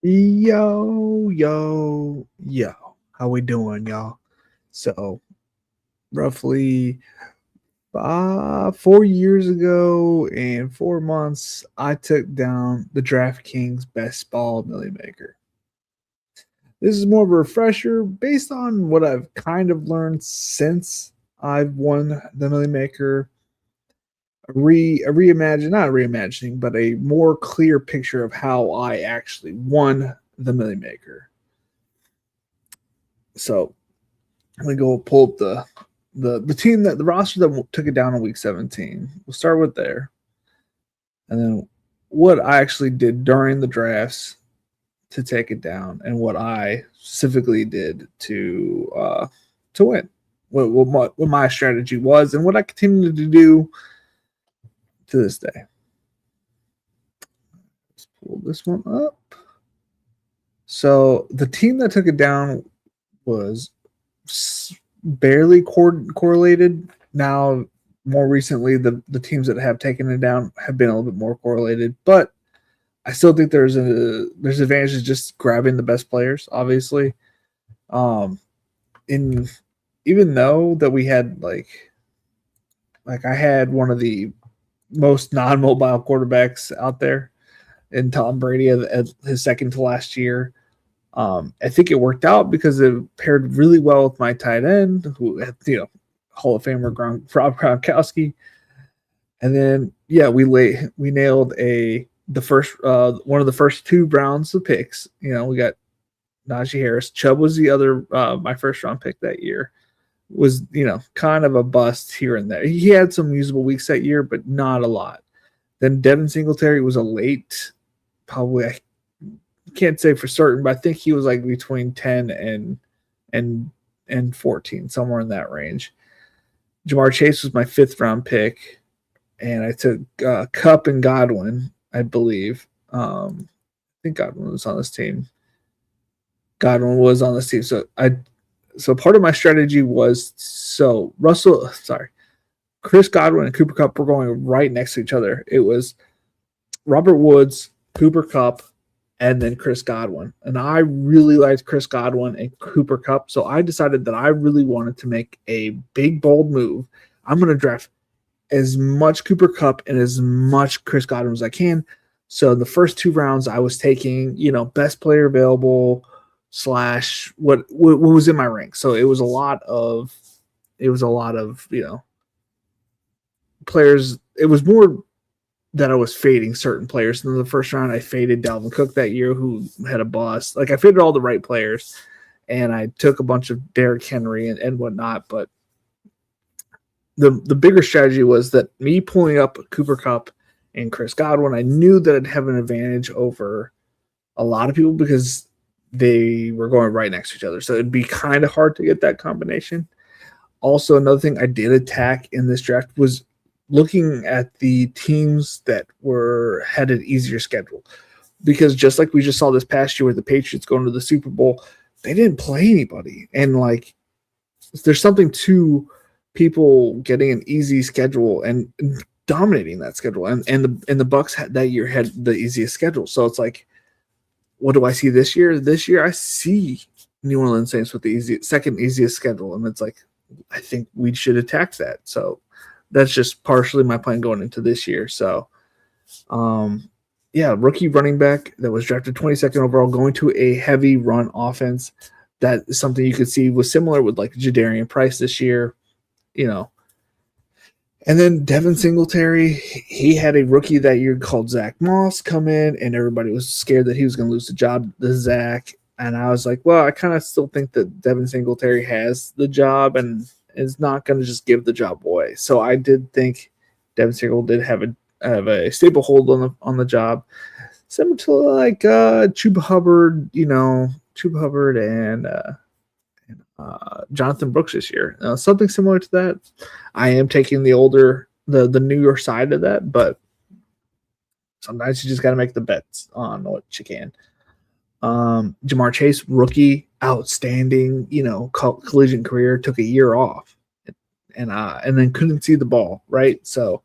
Yo. How we doing, y'all? So, roughly 4 years ago and 4 months, I took down the DraftKings Best Ball Millie Maker. This is more of a refresher based on what I've kind of learned since I've won the Millie Maker. A reimagine, not a reimagining, but a more clear picture of how I actually won the Millie Maker. So let me go pull up the team that the roster that took it down in week 17. We'll start with there, and then what I actually did during the drafts to take it down, and what I specifically did to win. What my strategy was, and what I continue to do to this day. Let's pull this one up. So the team that took it down was barely correlated. Now, more recently, the teams that have taken it down have been a little bit more correlated, but I still think there's advantages just grabbing the best players. Obviously, in even though that we had like I had one of the most non-mobile quarterbacks out there in Tom Brady at his second to last year. I think it worked out because it paired really well with my tight end, who had Hall of Famer Rob Gronkowski, and then we nailed the first one of the first two rounds of picks. We got Najee Harris. Chubb was the other my first round pick that year. Was kind of a bust here and there. He had some usable weeks that year, but not a lot. Then Devin Singletary was a late, probably I can't say for certain, but I think he was like between 10 and 14, somewhere in that range. Ja'Marr Chase was my fifth round pick, and I took Kupp and Godwin, I believe. I think Godwin was on this team. So part of my strategy was Chris Godwin and Cooper Kupp were going right next to each other. It was Robert Woods, Cooper Kupp, and then Chris Godwin. And I really liked Chris Godwin and Cooper Kupp, so I decided that I really wanted to make a big, bold move. I'm going to draft as much Cooper Kupp and as much Chris Godwin as I can. So the first two rounds, I was taking, best player available / what was in my rank. So it was a lot of players. It was more that I was fading certain players. And in the first round, I faded Dalvin Cook that year, who had a bust. Like, I faded all the right players, and I took a bunch of Derrick Henry and whatnot. But the bigger strategy was that me pulling up Cooper Kupp and Chris Godwin, I knew that I'd have an advantage over a lot of people because they were going right next to each other. So it'd be kind of hard to get that combination. Also, another thing I did attack in this draft was looking at the teams that had an easier schedule, because just like we just saw this past year with the Patriots going to the Super Bowl, they didn't play anybody, and there's something to people getting an easy schedule and dominating that schedule, and the Bucks that year had the easiest schedule. So it's like, what do I see this year? This year I see New Orleans Saints with the second easiest schedule, and it's like, I think we should attack that. So that's just partially my plan going into this year. So, rookie running back that was drafted 22nd overall, going to a heavy run offense. That is something you could see was similar with like Jadarian Price this year, And then Devin Singletary, he had a rookie that year called Zach Moss come in, and everybody was scared that he was going to lose the job to Zach. And I was like, well, I kind of still think that Devin Singletary has the job and is not going to just give the job away. So I did think Devin Singletary did have a stable hold on the job, similar to like Chuba Hubbard, Chuba Hubbard and Jonathan Brooks this year. Something similar to that. I am taking the newer side of that, but sometimes you just got to make the bets on what you can. Ja'Marr Chase, rookie, outstanding, collegiate career, took a year off and then couldn't see the ball, right? So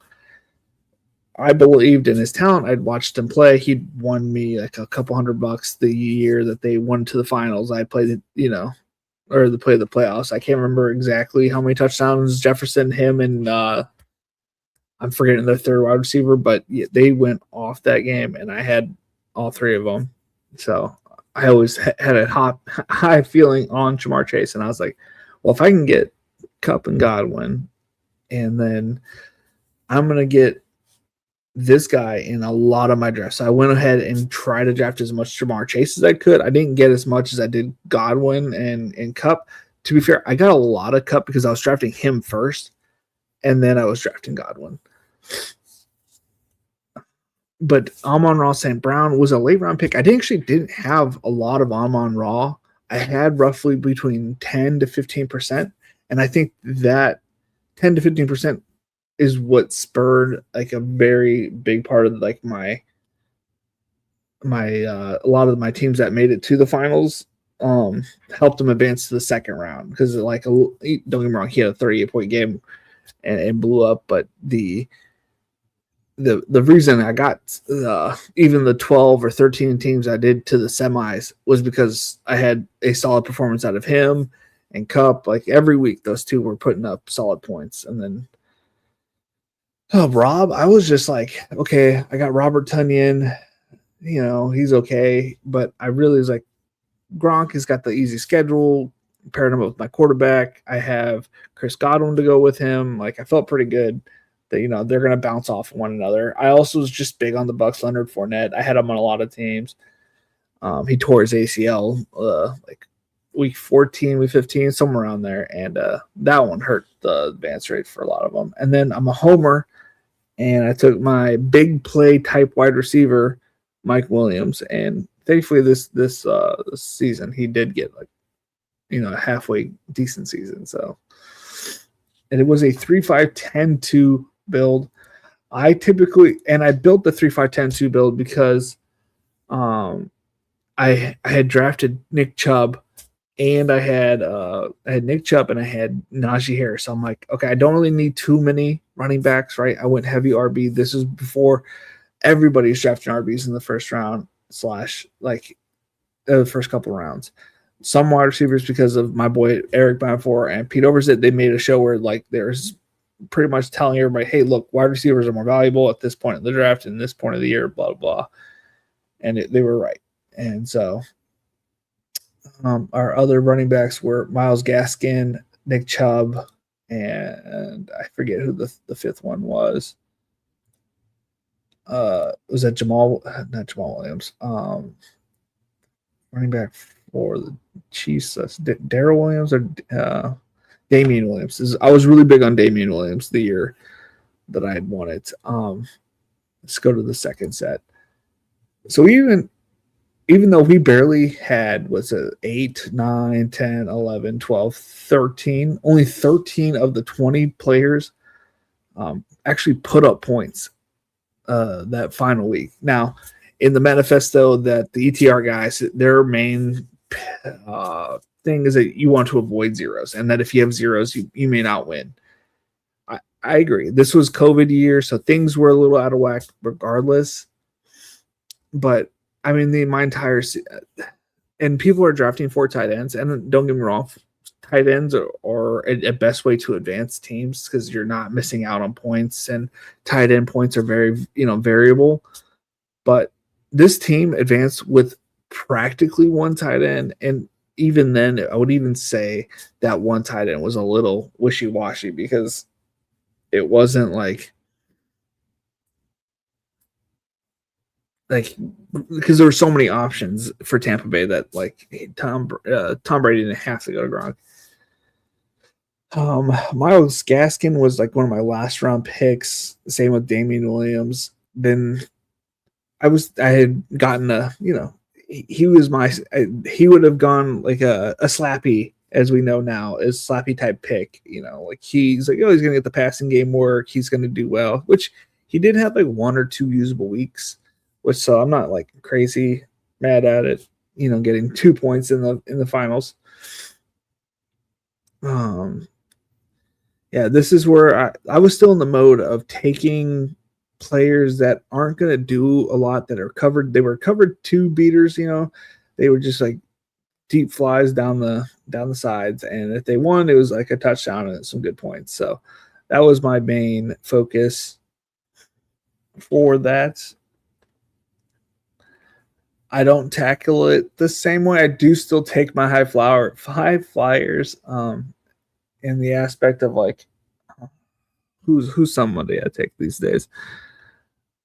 I believed in his talent. I'd watched him play. He'd won me like a couple $100 the year that they won to the finals. I played it, or the playoffs. I can't remember exactly how many touchdowns Jefferson, him, and I'm forgetting the third wide receiver, but yeah, they went off that game, and I had all three of them. So I always had a high feeling on Ja'Marr Chase, and I was like, well, if I can get Kupp and Godwin, and then I'm gonna get this guy in a lot of my drafts. So I went ahead and tried to draft as much Ja'Marr Chase as I could. I didn't get as much as I did Godwin and Kupp. To be fair, I got a lot of Kupp because I was drafting him first, and then I was drafting Godwin. But Amon-Ra St. Brown was a late round pick. I didn't have a lot of Amon-Ra. I had roughly between 10 to 15%. And I think that 10 to 15% is what spurred like a very big part of like my a lot of my teams that made it to the finals helped them advance to the second round because like don't get me wrong, he had a 38-point game and blew up, but the reason I got even the 12 or 13 teams I did to the semis was because I had a solid performance out of him and Kupp. Like every week, those two were putting up solid points. And then Rob, I was just like, okay, I got Robert Tonyan. He's okay. But I really was like, Gronk has got the easy schedule, paired him up with my quarterback. I have Chris Godwin to go with him. Like I felt pretty good that they're going to bounce off one another. I also was just big on the Bucs. Leonard Fournette. I had him on a lot of teams. He tore his ACL like week 14, week 15, somewhere around there, and that one hurt the advance rate for a lot of them. And then I'm a homer, and I took my big play type wide receiver, Mike Williams, and thankfully this season he did get like a halfway decent season. So, and it was a 3-5-10-2 build. I built the 3-5-10-2 build because I had drafted Nick Chubb, and I had Nick Chubb and I had Najee Harris. So I'm like, okay, I don't really need too many running backs, right? I went heavy RB. This is before everybody's drafting RBs in the first round / like the first couple rounds. Some wide receivers, because of my boy Eric Bamfor and Pete Overzet, they made a show where like there's pretty much telling everybody, hey, look, wide receivers are more valuable at this point in the draft and this point of the year, blah, blah. And they were right. And so our other running backs were Myles Gaskin, Nick Chubb, and I forget who the fifth one was. Was that not Jamal Williams? Running back for the Chiefs, Darrell Williams or Damian Williams. I was really big on Damian Williams the year that I had won it. Let's go to the second set. So even though we barely had, 8, 9, 10, 11, 12, 13, only 13 of the 20 players actually put up points that final week. Now, in the manifesto that the ETR guys, their main thing is that you want to avoid zeros, and that if you have zeros, you may not win. I agree. This was COVID year, so things were a little out of whack regardless. But I mean, my entire and people are drafting 4 tight ends, and don't get me wrong, tight ends are a best way to advance teams because you're not missing out on points, and tight end points are very variable. But this team advanced with practically one tight end, and even then, I would even say that one tight end was a little wishy-washy because it wasn't like because there were so many options for Tampa Bay that like Tom Brady didn't have to go to Gronk. Myles Gaskin was like one of my last round picks. Same with Damian Williams. Then I had gotten he would have gone like a Slappy, as we know now, is Slappy type pick. Like he's like, he's gonna get the passing game work. He's gonna do well, which he did have like 1 or 2 usable weeks. So I'm not like crazy mad at it, getting 2 points in the finals. Yeah, this is where I was still in the mode of taking players that aren't going to do a lot that are covered. They were covered 2 beaters, they were just like deep flies down the sides, and if they won, it was like a touchdown and some good points. So that was my main focus for that. I don't tackle it the same way. I do still take my high flyers in the aspect of like who's somebody I take these days.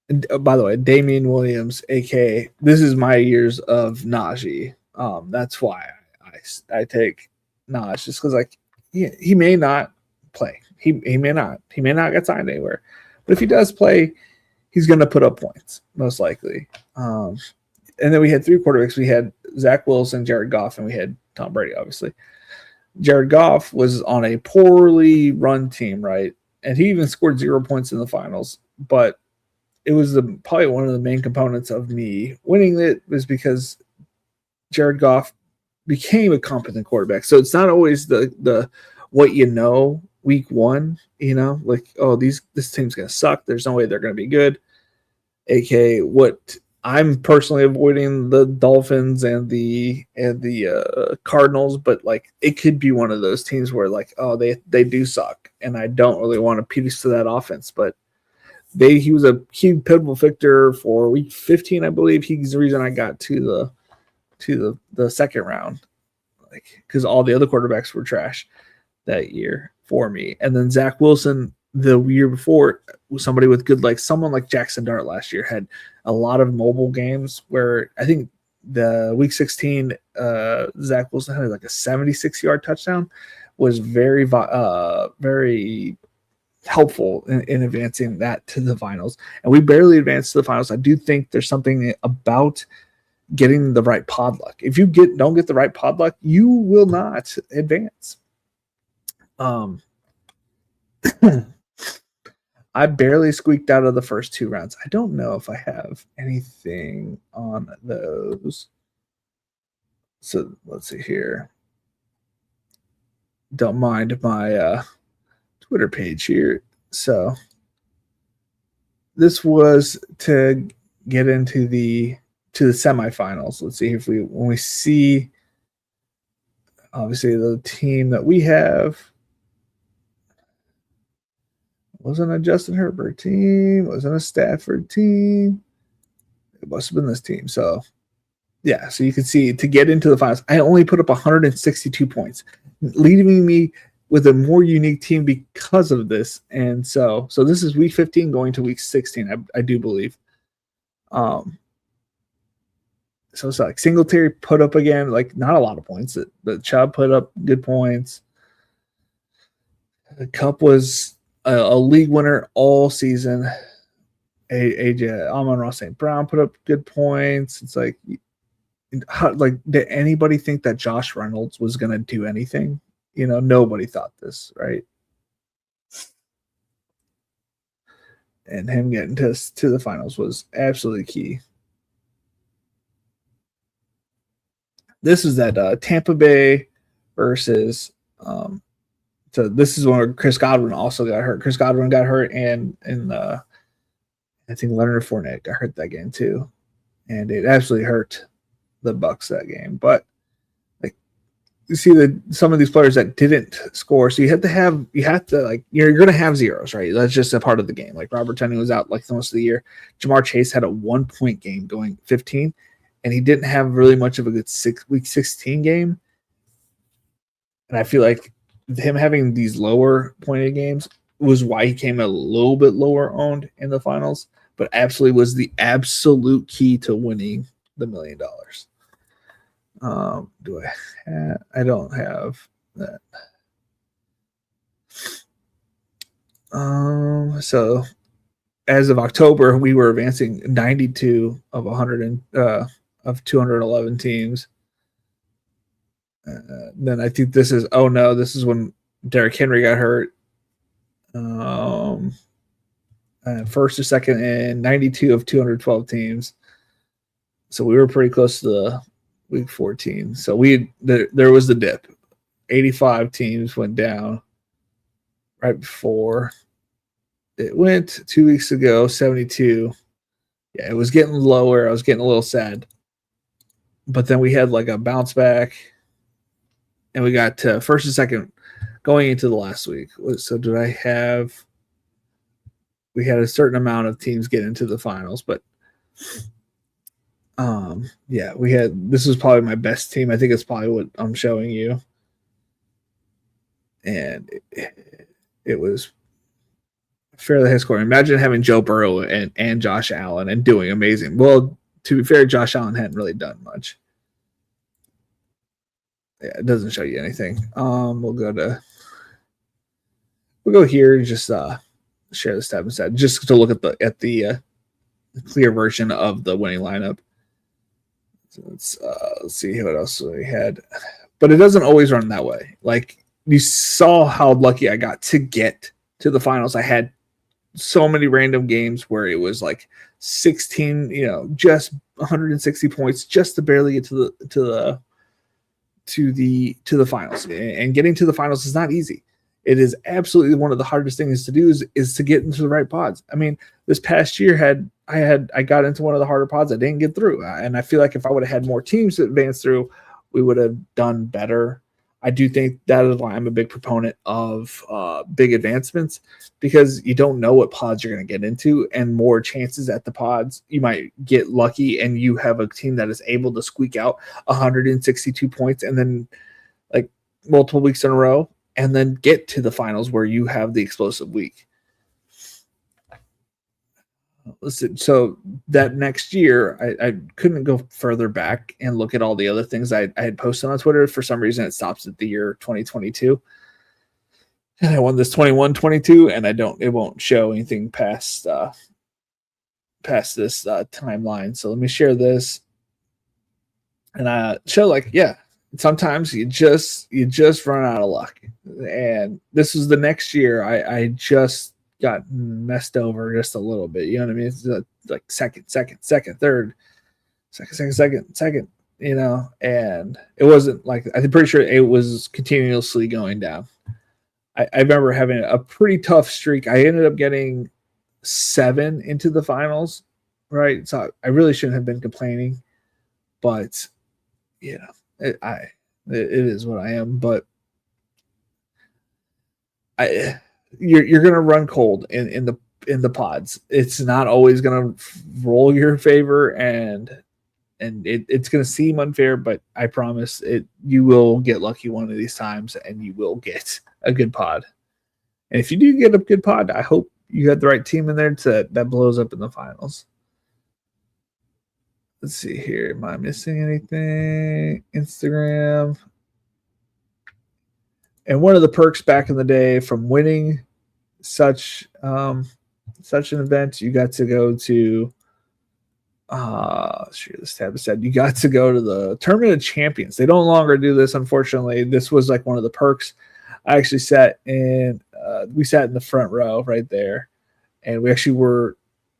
And, by the way, Damian Williams, aka this is my years of Najee. That's why I take Naj, just because like he may not play. He may not get signed anywhere, but if he does play, he's going to put up points most likely. And then we had 3 quarterbacks. We had Zach Wilson, Jared Goff, and we had Tom Brady, obviously. Jared Goff was on a poorly run team, right? And he even scored 0 points in the finals. But it was probably one of the main components of me winning it was because Jared Goff became a competent quarterback. So it's not always the what week 1, like, oh, this team's going to suck. There's no way they're going to be good. AKA what I'm personally avoiding the Dolphins and the Cardinals, but like it could be one of those teams where like, oh, they do suck, and I don't really want to piece to that offense. But he was a key pivotal victor for week 15, I believe. He's the reason I got to the second round, like because all the other quarterbacks were trash that year for me. And then Zach Wilson the year before, somebody with good legs, someone like Jackson Dart last year had a lot of mobile games where I think the week 16, Zach Wilson had like a 76-yard touchdown, was very, very helpful in advancing that to the finals. And we barely advanced to the finals. I do think there's something about getting the right pod luck. If you don't get the right pod luck, you will not advance. I barely squeaked out of the first 2 rounds. I don't know if I have anything on those. So let's see here. Don't mind my Twitter page here. So this was to get into the semifinals. Let's see if when we see obviously the team that we have. Wasn't a Justin Herbert team. Wasn't a Stafford team. It must have been this team. So, yeah. So you can see to get into the finals, I only put up 162 points, leaving me with a more unique team because of this. And so this is week 15 going to week 16, I do believe. So it's like Singletary put up again, like not a lot of points. The Chubb put up good points. The Cup was a league winner all season. Amon-Ra St. Brown put up good points. It's like, did anybody think that Josh Reynolds was going to do anything? Nobody thought this, right? And him getting to the finals was absolutely key. This is that Tampa Bay versus so this is where Chris Godwin also got hurt. Chris Godwin got hurt, and I think Leonard Fournette got hurt that game too, and it absolutely hurt the Bucs that game. But like you see some of these players that didn't score, so you have to like you're going to have zeros, right? That's just a part of the game. Like Robert Tonyan was out like the most of the year. Jamar Chase had a 1-point game going 15, and he didn't have really much of a good week 16 game. And I feel like him having these lower pointed games was why he came a little bit lower owned in the finals, but absolutely was the absolute key to winning the $1 million. Do I have? I don't have that. So as of October, we were advancing 92 of 100 of 211 teams. Then I think this is when Derrick Henry got hurt. First or second in 92 of 212 teams. So we were pretty close to the week 14. So there was the dip. 85 teams went down right before. it went 2 weeks ago, 72. Yeah, it was getting lower. I was getting a little sad. But then we had like a bounce back, and we got to first and second going into the last week. So did I have? We had a certain amount of teams get into the finals, but yeah, we had. This was probably my best team. I think it's probably what I'm showing you, and it was fairly high scoring. Imagine having Joe Burrow and Josh Allen and doing amazing. Well, to be fair, Josh Allen hadn't really done much. Yeah, it doesn't show you anything. We'll go here and just share this tab instead, just to look at the clear version of the winning lineup. So let's see what else we had, but it doesn't always run that way. Like you saw how lucky I got to get to the finals. I had so many random games where it was like 16, just 160 points just to barely get to the finals. And getting to the finals is not easy. It is absolutely one of the hardest things to do is to get into the right pods. I mean, this past year I got into one of the harder pods. I didn't get through, and I feel like if I would have had more teams that advance through, we would have done better. I do think that is why I'm a big proponent of big advancements, because you don't know what pods you're going to get into, and more chances at the pods. You might get lucky and you have a team that is able to squeak out 162 points and then like multiple weeks in a row, and then get to the finals where you have the explosive week. Listen, so that next year, I couldn't go further back and look at all the other things I had posted on Twitter. For some reason, it stops at the year 2022. And I won this 21-22, and it won't show anything past this timeline. So let me share this. And I show sometimes you just run out of luck. And this was the next year I just got messed over just a little bit. You know what I mean? It's like second, third, second, and it wasn't like, I'm pretty sure it was continuously going down. I remember having a pretty tough streak. I ended up getting 7 into the finals, right? So I really shouldn't have been complaining, but it is what I am. But you're gonna run cold in the pods. It's not always gonna roll your favor, and it's gonna seem unfair, but I promise you will get lucky one of these times, and you will get a good pod. And if you do get a good pod, I hope you had the right team in there that blows up in the finals. Let's see here. Am I missing anything? Instagram. And one of the perks back in the day from winning such an event, you got to go to this tab said you got to go to the Tournament of Champions. They don't longer do this, unfortunately. This was like one of the perks. I actually sat in the front row right there, and we actually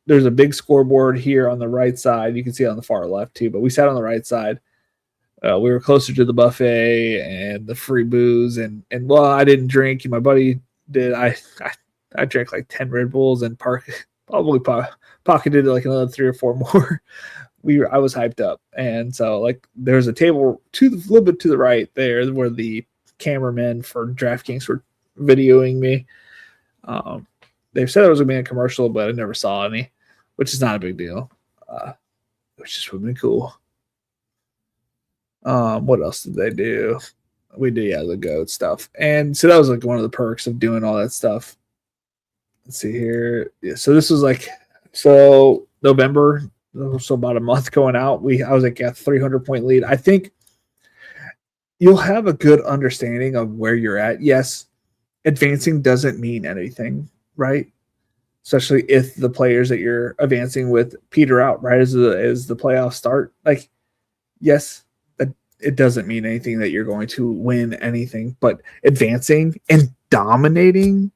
there's a big scoreboard here on the right side. You can see it on the far left too, but we sat on the right side. We were closer to the buffet and the free booze, and well, I didn't drink. My buddy did. I drank like 10 Red Bulls and probably pocketed like another 3 or 4 more. I was hyped up, and so like there's a table a little bit to the right there where the cameramen for DraftKings were videoing me. They've said it was gonna be a commercial, but I never saw any, which is not a big deal. Which just would be cool. What else did they do? We did the GOAT stuff, and so that was like one of the perks of doing all that stuff. Let's see here. Yeah, so this was November, so about a month going out. I was like a 300-point lead. I think you'll have a good understanding of where you're at. Yes, advancing doesn't mean anything, right? Especially if the players that you're advancing with peter out right as the playoffs start. Like, yes, it doesn't mean anything that you're going to win anything, but advancing and dominating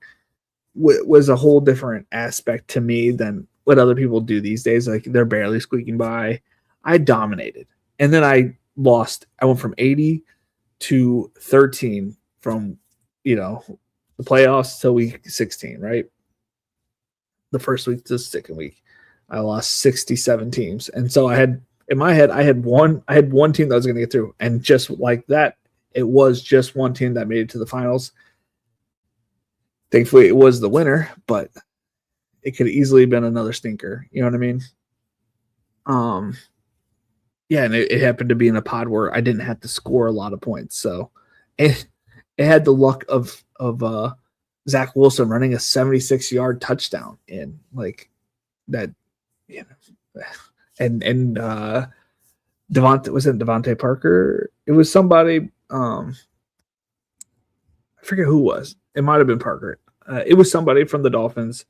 was a whole different aspect to me than what other people do these days. Like, they're barely squeaking by. I dominated, and then I lost. I went from 80 to 13 from the playoffs till week 16, right? the first week to the second week. I lost 67 teams. And so I had in my head, I had one team that was going to get through. And just like that, it was just one team that made it to the finals. Thankfully, it was the winner, but it could easily have been another stinker. You know what I mean? Yeah, and it happened to be in a pod where I didn't have to score a lot of points. So it had the luck of Zach Wilson running a 76-yard touchdown in like that, you know, and Devontae Parker? It was somebody. I forget who it was. It might have been Parker. It was somebody from the Dolphins.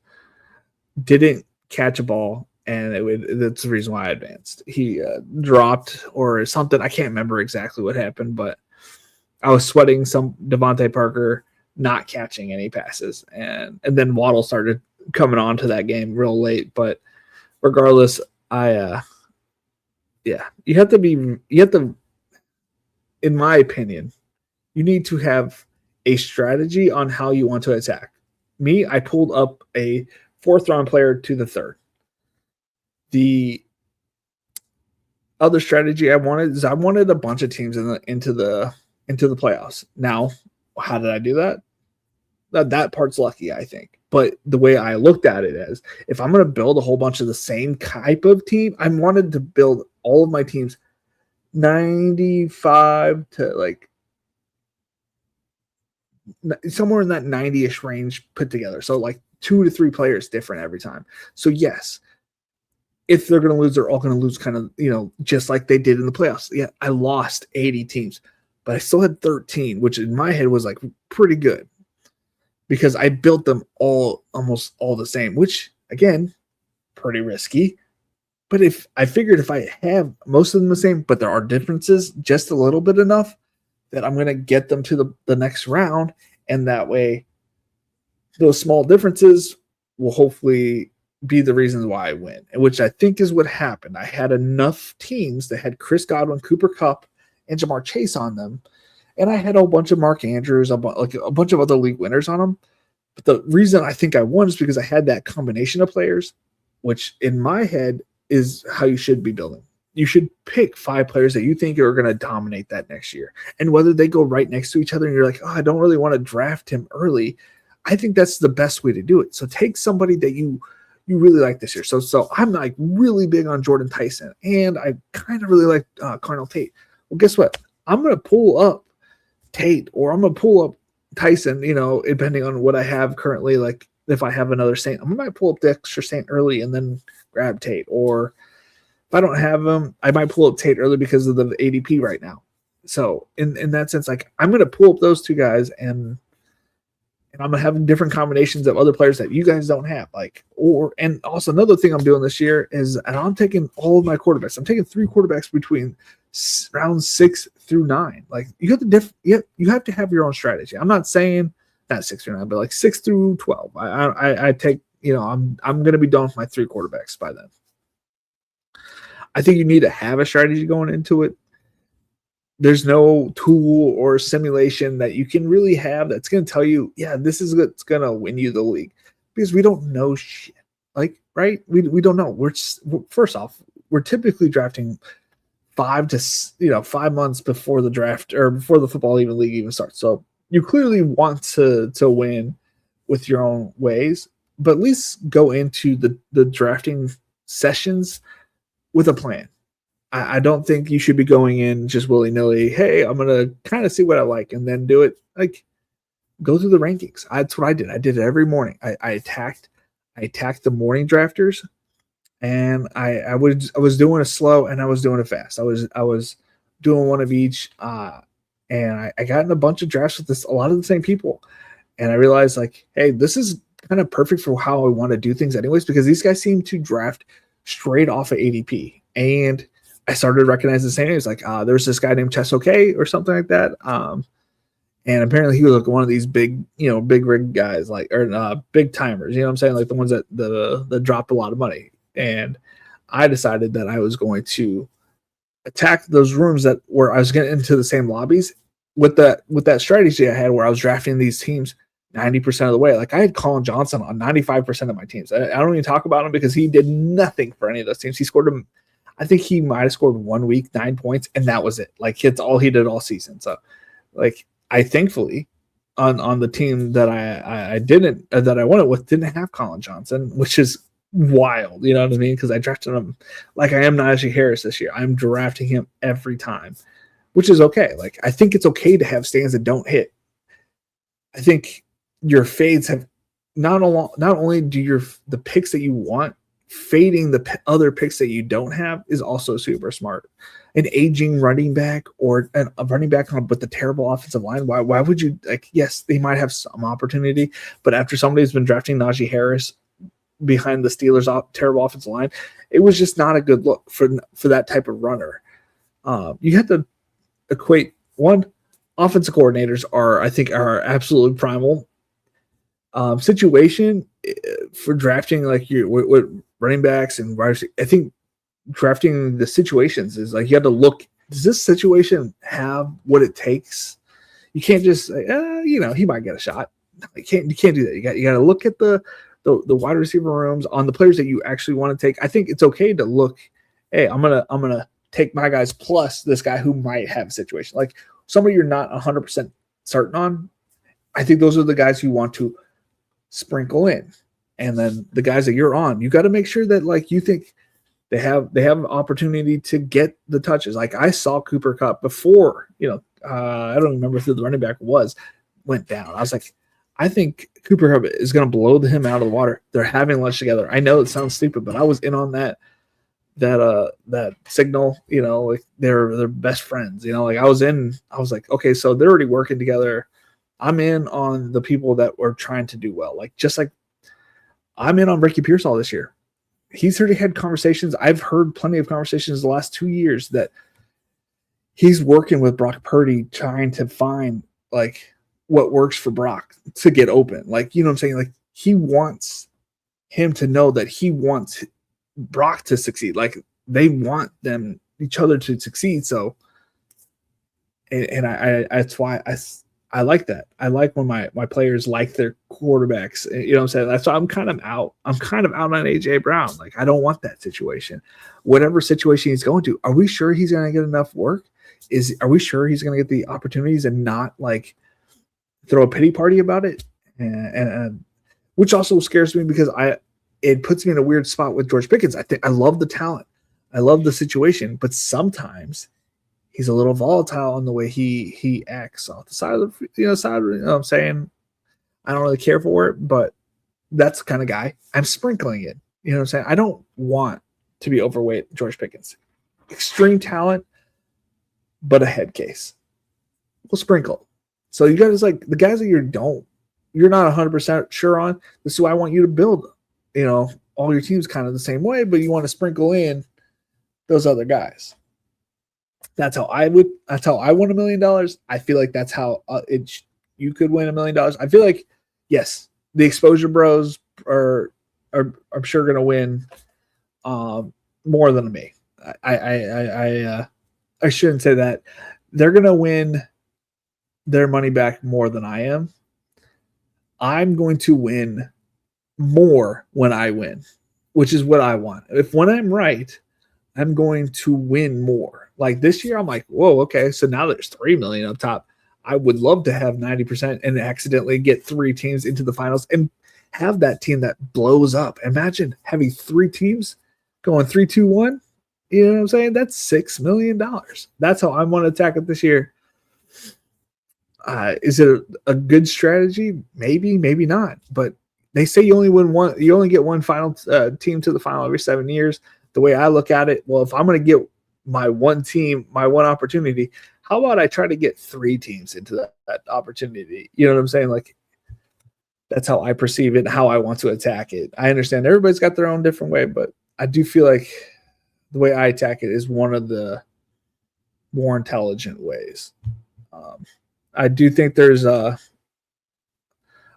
Didn't catch a ball, and that's the reason why I advanced. He dropped or something. I can't remember exactly what happened, but I was sweating some Devontae Parker not catching any passes, and then Waddle started coming on to that game real late. But regardless, you have to, in my opinion, you need to have a strategy on how you want to attack. Me, I pulled up a 4th round player to the 3rd. The other strategy I wanted is I wanted a bunch of teams into the playoffs. Now, how did I do that? That part's lucky, I think. But the way I looked at it is, if I'm going to build a whole bunch of the same type of team, I wanted to build all of my teams 95 to like somewhere in that 90-ish range put together. So like 2 to 3 players different every time. So yes, if they're going to lose, they're all going to lose kind of, just like they did in the playoffs. Yeah, I lost 80 teams, but I still had 13, which in my head was like pretty good because I built them almost all the same, which again, pretty risky. But if I have most of them the same, but there are differences just a little bit enough that I'm going to get them to the next round. And that way, those small differences will hopefully be the reasons why I win, which I think is what happened. I had enough teams that had Chris Godwin, Cooper Kupp, and Jamar Chase on them. And I had a bunch of Mark Andrews, a bunch of other league winners on them. But the reason I think I won is because I had that combination of players, which in my head is how you should be building. You should pick 5 players that you think are going to dominate that next year. And whether they go right next to each other and you're like, oh, I don't really want to draft him early, I think that's the best way to do it. So take somebody that you really like this year. So I'm like really big on Jordan Tyson, and I kind of really like Carnell Tate. Well, guess what? I'm going to pull up Tate, or I'm going to pull up Tyson, depending on what I have currently. Like if I have another Saint, I might pull up the extra Saint early and then grab Tate. Or if I don't have him, I might pull up Tate early because of the ADP right now. So in that sense, like I'm going to pull up those 2 guys and I'm going to have different combinations of other players that you guys don't have. And also another thing I'm doing this year is, and I'm taking all of my quarterbacks. I'm taking 3 quarterbacks between rounds 6 through 9. Like you have to have your own strategy. I'm not saying not 6 through 9, but like 6 through 12. I take, I'm going to be done with my 3 quarterbacks by then. I think you need to have a strategy going into it. There's no tool or simulation that you can really have that's going to tell you, yeah, this is what's going to win you the league, because we don't know shit. Like, right? We don't know. First off, we're typically drafting 5 months before the draft or before the football league even starts. So you clearly want to win with your own ways, but at least go into the drafting sessions with a plan. I don't think you should be going in just willy-nilly. Hey, I'm going to kind of see what I like and then do it. Like, go through the rankings. That's what I did. I did it every morning. I attacked the morning drafters, and I was doing it slow and I was doing it fast. I was doing one of each, and I got in a bunch of drafts with a lot of the same people, and I realized like, hey, this is kind of perfect for how I want to do things anyways, because these guys seem to draft straight off of ADP. And I started recognizing the same names. Like there's this guy named Chesso K or something like that. And apparently he was like one of these big rig guys, big timers, what I'm saying? Like the ones that drop a lot of money. And I decided that I was going to attack those rooms where I was getting into the same lobbies with that strategy I had where I was drafting these teams 90% of the way. Like I had Colin Johnson on 95% of my teams. I don't even talk about him because he did nothing for any of those teams. He scored him. I think he might have scored 1 week, 9 points, and that was it. Like it's all he did all season. So like I thankfully on the team that I didn't that I won it with didn't have Colin Johnson, which is wild. You know what I mean? Because I drafted him like I am Najee Harris this year. I'm drafting him every time, which is okay. Like I think it's okay to have stands that don't hit. I think your fades have not only do the picks that you want, fading the other picks that you don't have is also super smart. An aging running back or a running back with the terrible offensive line, why would you like? Yes, they might have some opportunity, but after somebody's been drafting Najee Harris behind the Steelers' terrible offensive line, it was just not a good look for that type of runner. You have to equate one. Offensive coordinators are absolutely primal. Situation for drafting like with running backs and wide. I think drafting the situations is like you have to look. Does this situation have what it takes? You can't just say, he might get a shot. No, you can't do that. You got to look at the wide receiver rooms on the players that you actually want to take. I think it's okay to look. Hey, I'm gonna take my guys plus this guy who might have a situation like somebody you're not 100% certain on. I think those are the guys you want to sprinkle in, and then the guys that you're on, you got to make sure that like you think they have an opportunity to get the touches. Like I saw Cooper Kupp before, I don't remember who the running back went down. I was like, I think Cooper Kupp is going to blow him out of the water. They're having lunch together. I know it sounds stupid, but I was in on that signal, like they're best friends, like I was like, okay, so they're already working together. I'm in on the people that were trying to do well. Like, just like I'm in on Ricky Pearsall this year. He's already had conversations. I've heard plenty of conversations the last 2 years that he's working with Brock Purdy, trying to find like what works for Brock to get open. Like, you know what I'm saying? Like he wants him to know that he wants Brock to succeed. Like they want each other to succeed. So, and I that's why I like that. I like when my players like their quarterbacks. You know what I'm saying? That's why I'm kind of out. I'm kind of out on AJ Brown. Like I don't want that situation. Whatever situation he's going to, are we sure he's going to get enough work? Are we sure he's going to get the opportunities and not like throw a pity party about it? And which also scares me because it puts me in a weird spot with George Pickens. I love the talent. I love the situation, but sometimes he's a little volatile in the way he acts off the side of the side. You know what I'm saying? I don't really care for it, but that's the kind of guy I'm sprinkling it. You know what I'm saying? I don't want to be overweight George Pickens. Extreme talent, but a head case. We'll sprinkle. So you guys like the guys that you're not 100% sure on. This is why I want you to build, all your teams kind of the same way, but you want to sprinkle in those other guys. That's how I won $1 million. I feel like that's how you could win $1 million. I feel like, yes, the exposure bros are I'm sure going to win more than me. I shouldn't say that. They're going to win their money back more than I am. I'm going to win more when I win, which is what I want. When I'm right, I'm going to win more. Like this year, I'm like, whoa, okay. So now there's 3 million up top. I would love to have 90% and accidentally get 3 teams into the finals and have that team that blows up. Imagine having 3 teams going 3-2-1. You know what I'm saying? That's $6 million. That's how I want to attack it this year. Is it a good strategy? Maybe, maybe not. But they say you only get one final team to the final every 7 years. The way I look at it, well, if I'm going to get my one team, my one opportunity, how about I try to get 3 teams into that opportunity? You know what I'm saying? Like, that's how I perceive it, how I want to attack it. I understand everybody's got their own different way, but I do feel like the way I attack it is one of the more intelligent ways. I do think there's a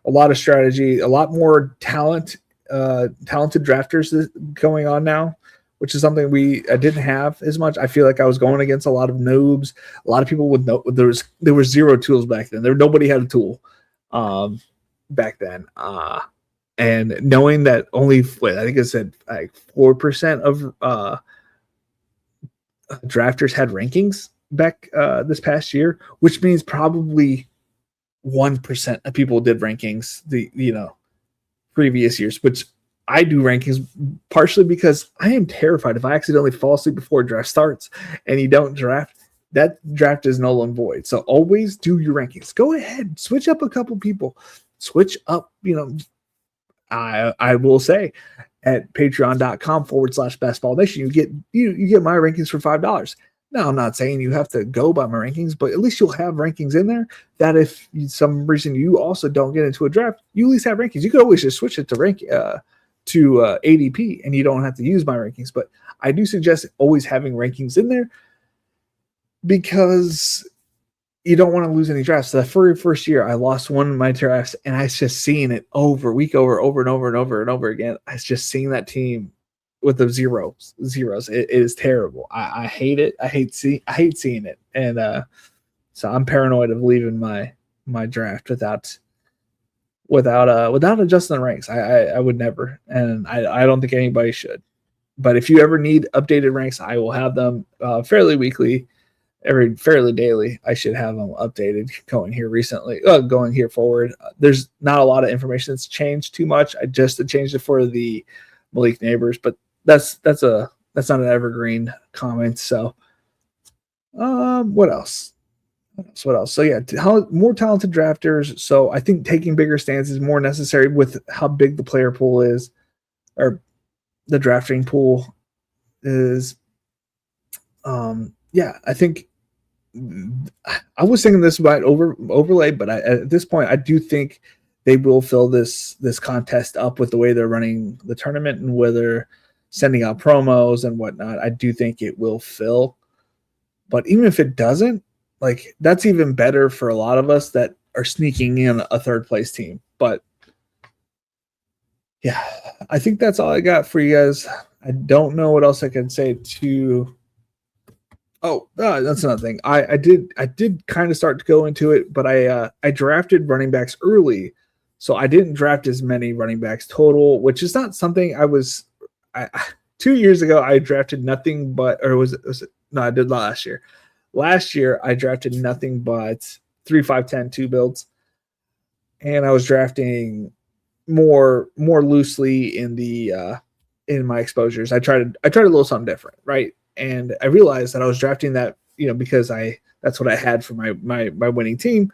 lot of strategy, a lot more talented drafters going on now, which is something I didn't have as much. I feel like I was going against a lot of noobs, a lot of people with there was 0 tools back then. Nobody had a tool. back then. And knowing that only, I think it said like 4% of drafters had rankings back this past year, which means probably 1% of people did rankings previous years, which I do rankings partially because I am terrified if I accidentally fall asleep before draft starts and you don't draft, that draft is null and void. So always do your rankings. Go ahead, switch up a couple people, switch up, I will say at patreon.com/bestballnation, you get my rankings for $5. Now, I'm not saying you have to go by my rankings, but at least you'll have rankings in there that if some reason you also don't get into a draft, you at least have rankings. You could always just switch it to ADP and you don't have to use my rankings. But I do suggest always having rankings in there because you don't want to lose any drafts. So the very first year, I lost one of my drafts, and I was just seeing it over and over again. I was just seeing that team with the zeros. It is terrible. I hate it. I hate seeing it, and so I'm paranoid of leaving my draft without adjusting the ranks. I would never, and I don't think anybody should. But if you ever need updated ranks, I will have them fairly weekly. Fairly daily, I should have them updated going here forward. There's not a lot of information that's changed too much. I just changed it for the Malik Neighbors, but that's not an evergreen comment. So, what else? So yeah, more talented drafters. So I think taking bigger stands is more necessary with how big the player pool is, or the drafting pool is. Yeah, I think I was thinking this about overlay, but at this point, I do think they will fill this contest up with the way they're running the tournament and whether sending out promos and whatnot. I do think it will fill, but even if it doesn't, like that's even better for a lot of us that are sneaking in a third place team. But yeah, I think that's all I got for you guys. I don't know what else I can say to. Oh, that's another thing. I did kind of start to go into it, but I drafted running backs early, so I didn't draft as many running backs total, which is not something I was. 2 years ago I drafted nothing but, or was it no, I did last year. Last year I drafted nothing but 3, 5, 10, 2 builds, and I was drafting more loosely in the in my exposures. I tried a little something different, right? And I realized that I was drafting that, because that's what I had for my winning team,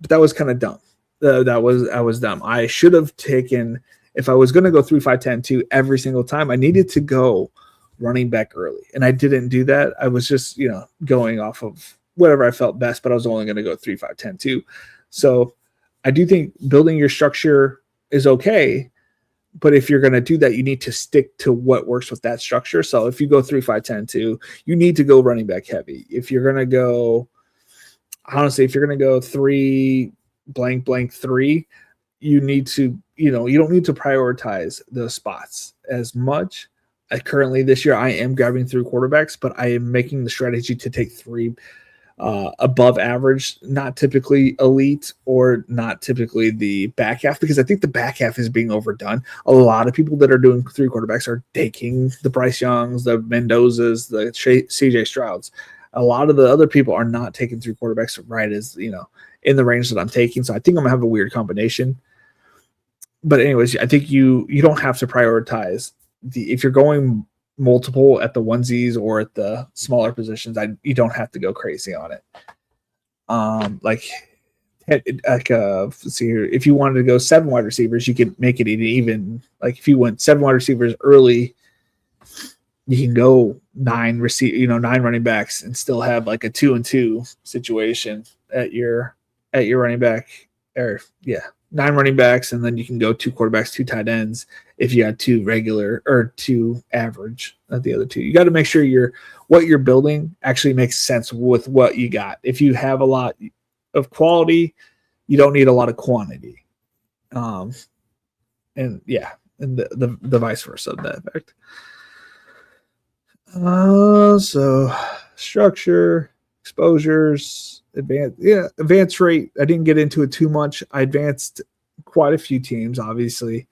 but that was kind of dumb. I was dumb. I should have taken, if I was going to go 3, 5, 10, 2 every single time, I needed to go running back early, and I didn't do that. I was just going off of whatever I felt best, but I was only going to go 3, 5, 10, 2. So I do think building your structure is okay. But if you're going to do that, you need to stick to what works with that structure. So if you go 3, 5, 10, 2, you need to go running back heavy. If you're going to go, honestly, if you're going to go 3 blank blank 3, you need to, you don't need to prioritize those spots as much. Currently this year, I am grabbing 3 quarterbacks, but I am making the strategy to take 3 above average, not typically elite or not typically the back half, because I think the back half is being overdone. A lot of people that are doing 3 quarterbacks are taking the Bryce Youngs, the Mendozas, the CJ Strouds. A lot of the other people are not taking 3 quarterbacks right as, in the range that I'm taking. So I think I'm going to have a weird combination. But anyways, I think you don't have to prioritize if you're going multiple at the onesies or at the smaller positions, you don't have to go crazy on it. Let's see here. If you wanted to go 7 wide receivers, you could make it even. Like if you went 7 wide receivers early, you can go 9 running backs and still have like a 2-and-2 situation at your running back. 9 running backs, and then you can go 2 quarterbacks, 2 tight ends if you had 2 regular or 2 average at the other 2. You got to make sure what you're building actually makes sense with what you got. If you have a lot of quality, you don't need a lot of quantity. And the vice versa of that effect. So structure, exposures, advanced rate. I didn't get into it too much. I advanced quite a few teams, obviously.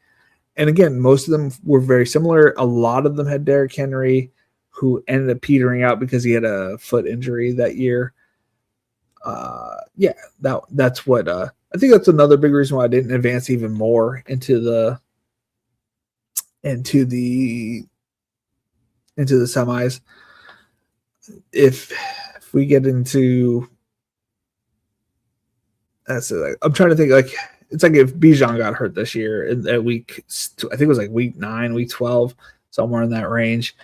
And again, most of them were very similar. A lot of them had Derrick Henry, who ended up petering out because he had a foot injury that year. That's what I think that's another big reason why I didn't advance even more into the semis. If we get into I'm trying to think, like, it's like if Bijan got hurt this year at week, I think it was like week 9, week 12, somewhere in that range,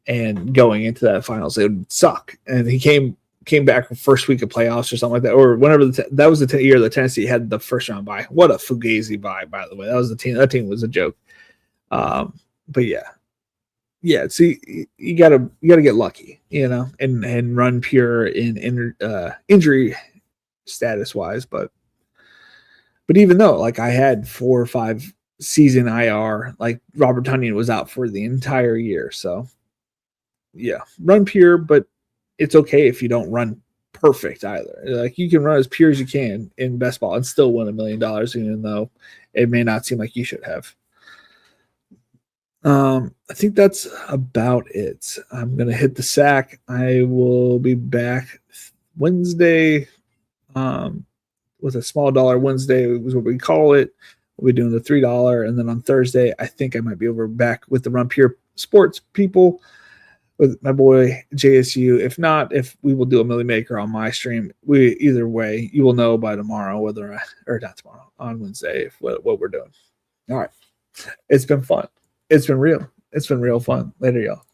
and going into that finals, it would suck. And he came back first week of playoffs or something like that, or whenever that was the year that Tennessee had the first round bye. What a fugazi bye, by the way. That was the team. That team was a joke. But yeah. See, you gotta get lucky, and run pure in injury status wise, but even though, like, I had 4 or 5 season IR, like Robert Tonyan was out for the entire year. So yeah, run pure, but it's okay if you don't run perfect either. Like, you can run as pure as you can in best ball and still win $1 million, even though it may not seem like you should have. I think that's about it. I'm gonna hit the sack. I will be back Wednesday. With a small dollar Wednesday was what we call it. We'll be doing the $3, and then on Thursday, I think I might be back with the Run Pure Sports people with my boy JSU. If not, if we will do a Millie Maker on my stream, either way, you will know by tomorrow or not tomorrow, on Wednesday, what we're doing. All right, it's been fun. It's been real. It's been real fun. Later, y'all.